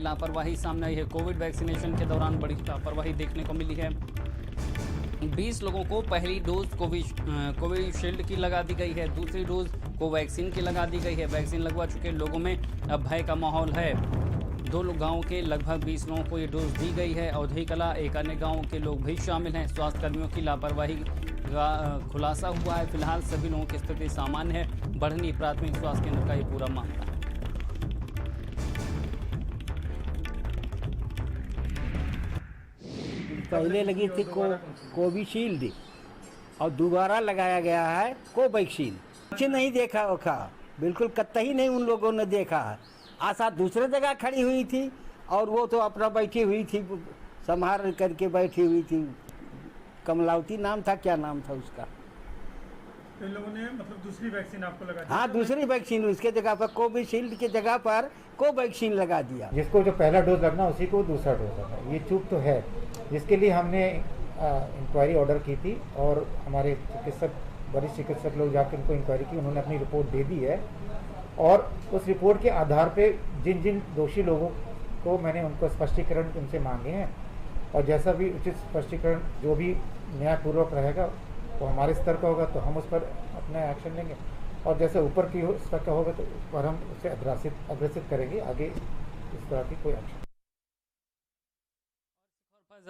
लापरवाही सामने आई है। कोविड वैक्सीनेशन के दौरान बड़ी लापरवाही देखने को मिली है। 20 लोगों को पहली डोज कोविशील्ड की लगा दी गई है, दूसरी डोज कोवैक्सीन की लगा दी गई है। वैक्सीन लगवा चुके लोगों में अब भय का माहौल है। 2 गाँव के लगभग 20 लोगों को ये डोज दी गई है। अवधई कला एक अन्य गाँव के लोग भी शामिल हैं। स्वास्थ्य कर्मियों की लापरवाही का खुलासा हुआ है। फिलहाल सभी लोगों की स्थिति सामान्य है। बढ़नी प्राथमिक स्वास्थ्य केंद्र का ये पूरा मामला है। पहले लगी थी कोविशील्ड और दोबारा लगाया गया है कोवैक्सीन। कुछ नहीं देखा ओखा, बिल्कुल कतई नहीं उन लोगों ने देखा। आशा दूसरे जगह खड़ी हुई थी और वो तो अपना बैठी हुई थी, संभाल करके बैठी हुई थी। कमलावती नाम था, क्या नाम था उसका। तो इन लोगों ने मतलब दूसरी वैक्सीन आपको लगा दी? हाँ, दूसरी वैक्सीन, उसके जगह पर कोविशील्ड के जगह पर कोवैक्सीन लगा दिया। जिसको जो पहला डोज लगना उसी को दूसरा डोज लगना, ये चूक तो है, जिसके लिए हमने इंक्वायरी ऑर्डर की थी और हमारे वरिष्ठ चिकित्सक लोग जाकर उनको इंक्वायरी की, उन्होंने अपनी रिपोर्ट दे दी है। और उस रिपोर्ट के आधार पे जिन जिन दोषी लोगों को मैंने उनको स्पष्टीकरण उनसे मांगे हैं और जैसा भी उचित स्पष्टीकरण जो भी न्यायपूर्वक रहेगा वो हमारे स्तर का होगा तो हम उस पर अपना एक्शन लेंगे और जैसे ऊपर की स्तर का होगा तो उस पर हम उसे अग्रसित करेंगे आगे इस तरह की कोई एक्शन।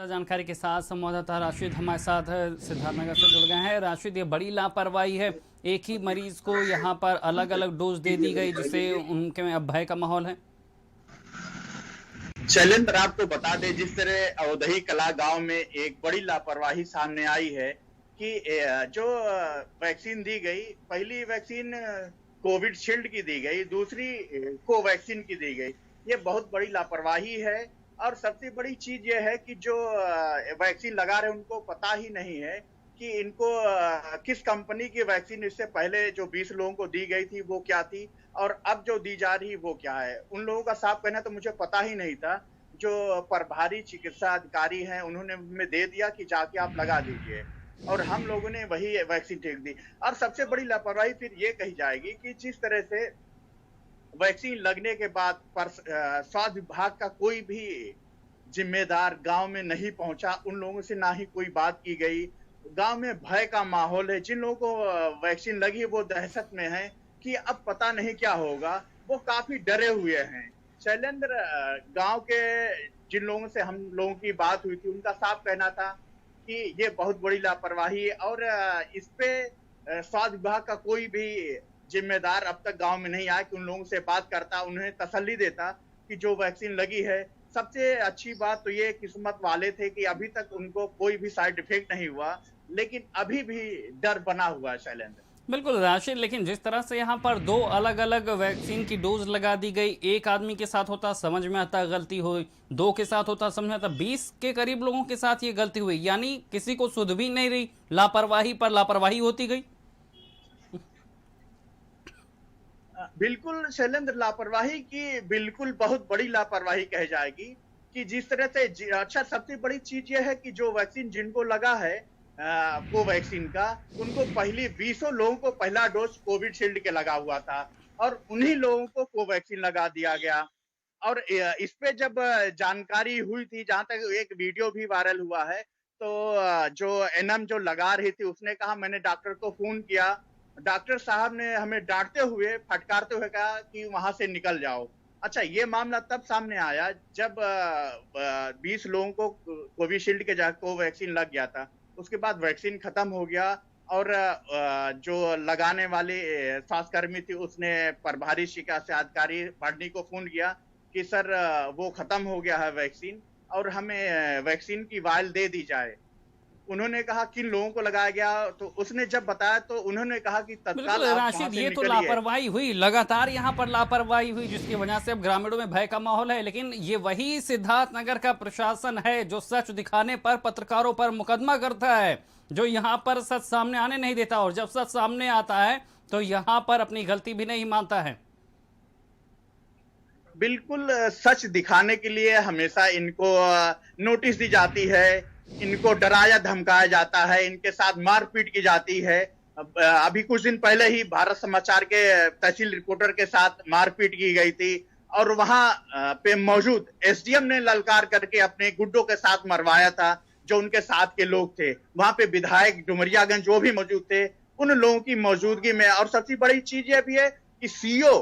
जानकारी के साथ संवाददाता राशिद हमारे साथ सिद्धार्थनगर से जुड़ गए हैं। राशिद, ये बड़ी लापरवाही है, एक ही मरीज को यहाँ पर अलग अलग डोज दे दी गई जिससे उनके में अब भय का माहौल है। शैलेंद्र, आपको बता दें जिस तरह अवधई कला गांव में एक बड़ी लापरवाही सामने आई है कि जो वैक्सीन दी गई, पहली वैक्सीन कोविशील्ड की दी गई, दूसरी कोवैक्सीन की दी गई। ये बहुत बड़ी लापरवाही है और सबसे बड़ी चीज ये है कि जो वैक्सीन लगा रहे उनको पता ही नहीं है कि इनको किस कंपनी की वैक्सीन इससे पहले जो 20 लोगों को दी गई थी वो क्या थी और अब जो दी जा रही वो क्या है। उन लोगों का साफ कहना तो मुझे पता ही नहीं था। जो प्रभारी चिकित्सा अधिकारी हैं उन्होंने हमें दे दिया कि जाके आप लगा दीजिए और हम लोगों ने वही वैक्सीन टेक दी। और सबसे बड़ी लापरवाही फिर ये कही जाएगी कि जिस तरह से वैक्सीन लगने के बाद स्वास्थ्य विभाग का कोई भी जिम्मेदार गांव में नहीं पहुंचा, उन लोगों से ना ही कोई बात की गई। गांव में भय का माहौल है। जिन लोगों को वैक्सीन लगी वो दहशत में है कि अब पता नहीं क्या होगा, वो काफी डरे हुए हैं। शैलेंद्र, गांव के जिन लोगों से हम लोगों की बात हुई थी उनका साफ कहना था कि ये बहुत बड़ी लापरवाही है और इस पे स्वास्थ्य विभाग का कोई भी जिम्मेदार अब तक गांव में नहीं आया कि उन लोगों से बात करता, उन्हें तसल्ली देता कि जो वैक्सीन लगी है। सबसे अच्छी बात तो ये किस्मत वाले थे कि अभी तक उनको कोई भी साइड इफेक्ट नहीं हुआ, लेकिन अभी भी डर बना हुआ है। शैलेंद्र, बिल्कुल राशिद, लेकिन जिस तरह से यहाँ पर 2 अलग अलग वैक्सीन की डोज लगा दी गई, एक आदमी के साथ होता समझ में आता गलती हुई, 2 के साथ होता समझ में आता, 20 के करीब लोगों के साथ ये गलती हुई, यानी किसी को सुध भी नहीं रही, लापरवाही पर लापरवाही होती गई। बिल्कुल शैलेंद्र, लापरवाही की बिल्कुल बहुत बड़ी लापरवाही कह जाएगी कि जिस तरह से अच्छा, सबसे बड़ी चीज यह है कि जो वैक्सीन जिनको लगा है कोवैक्सीन का, उनको पहली 20 लोगों को पहला डोज कोविशील्ड के लगा हुआ था और उन्हीं लोगों को कोवैक्सीन लगा दिया गया। और इस पे जब जानकारी हुई थी, जहां तक एक वीडियो भी वायरल हुआ है, तो जो एनएम जो लगा रही थी उसने कहा मैंने डॉक्टर को फोन किया, डॉक्टर साहब ने हमें डांटते हुए फटकारते हुए कहा कि वहां से निकल जाओ। अच्छा, ये मामला तब सामने आया जब 20 लोगों को कोविशील्ड के जगह कोवैक्सीन लग गया था। उसके बाद वैक्सीन खत्म हो गया और जो लगाने वाले स्वास्थ्यकर्मी थी उसने प्रभारी चिकित्सा अधिकारी बढ़नी को फोन किया कि सर वो खत्म हो गया है वैक्सीन और हमें वैक्सीन की वायल दे दी जाए। उन्होंने कहा किन लोगों को लगाया गया, तो उसने जब बताया तो उन्होंने कहा कि तत्काल राशिद, ये तो लापरवाही हुई, लगातार यहाँ पर लापरवाही हुई जिसकी वजह से अब ग्रामीणों में भय का माहौल है। लेकिन ये वही सिद्धार्थनगर का प्रशासन है जो सच दिखाने पर पत्रकारों पर मुकदमा करता है, जो यहाँ पर सच सामने आने नहीं देता और जब सच सामने आता है तो यहाँ पर अपनी गलती भी नहीं मानता है। बिल्कुल, सच दिखाने के लिए हमेशा इनको नोटिस दी जाती है, इनको डराया धमकाया जाता है, इनके साथ मारपीट की जाती है। अभी कुछ दिन पहले ही भारत समाचार के तहसील रिपोर्टर के साथ मारपीट की गई थी और वहां पे मौजूद एसडीएम ने ललकार करके अपने गुड्डों के साथ मरवाया था जो उनके साथ के लोग थे। वहां पे विधायक डुमरियागंज वो भी मौजूद थे, उन लोगों की मौजूदगी में। और सबसे बड़ी चीज ये भी है कि सीओ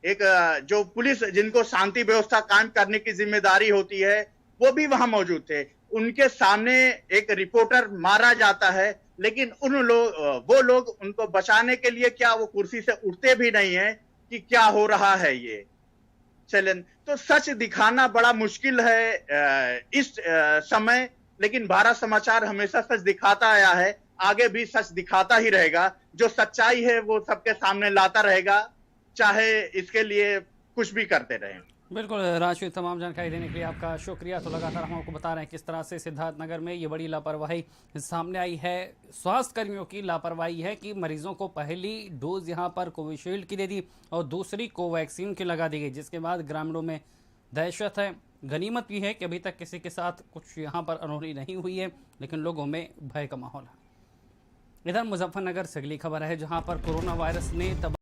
एक जो पुलिस जिनको शांति व्यवस्था कायम करने की जिम्मेदारी होती है वो भी वहां मौजूद थे। उनके सामने एक रिपोर्टर मारा जाता है, लेकिन वो लोग उनको बचाने के लिए क्या वो कुर्सी से उठते भी नहीं है कि क्या हो रहा है ये चलन। तो सच दिखाना बड़ा मुश्किल है इस समय, लेकिन भारत समाचार हमेशा सच दिखाता आया है, आगे भी सच दिखाता ही रहेगा। जो सच्चाई है वो सबके सामने लाता रहेगा, चाहे इसके लिए कुछ भी करते रहें। बिल्कुल राजवीर, तमाम जानकारी देने के लिए आपका शुक्रिया। तो लगातार हम आपको बता रहे हैं किस तरह से सिद्धार्थनगर में ये बड़ी लापरवाही सामने आई है। स्वास्थ्य कर्मियों की लापरवाही है कि मरीजों को पहली डोज यहाँ पर कोविशील्ड की दे दी और दूसरी कोवैक्सीन की लगा दी गई, जिसके बाद ग्रामीणों में दहशत है। गनीमत भी है कि अभी तक किसी के साथ कुछ यहाँ पर अनहोनी नहीं हुई है, लेकिन लोगों में भय का माहौल है। इधर मुजफ्फरनगर से अगली खबर है, जहाँ पर कोरोना वायरस ने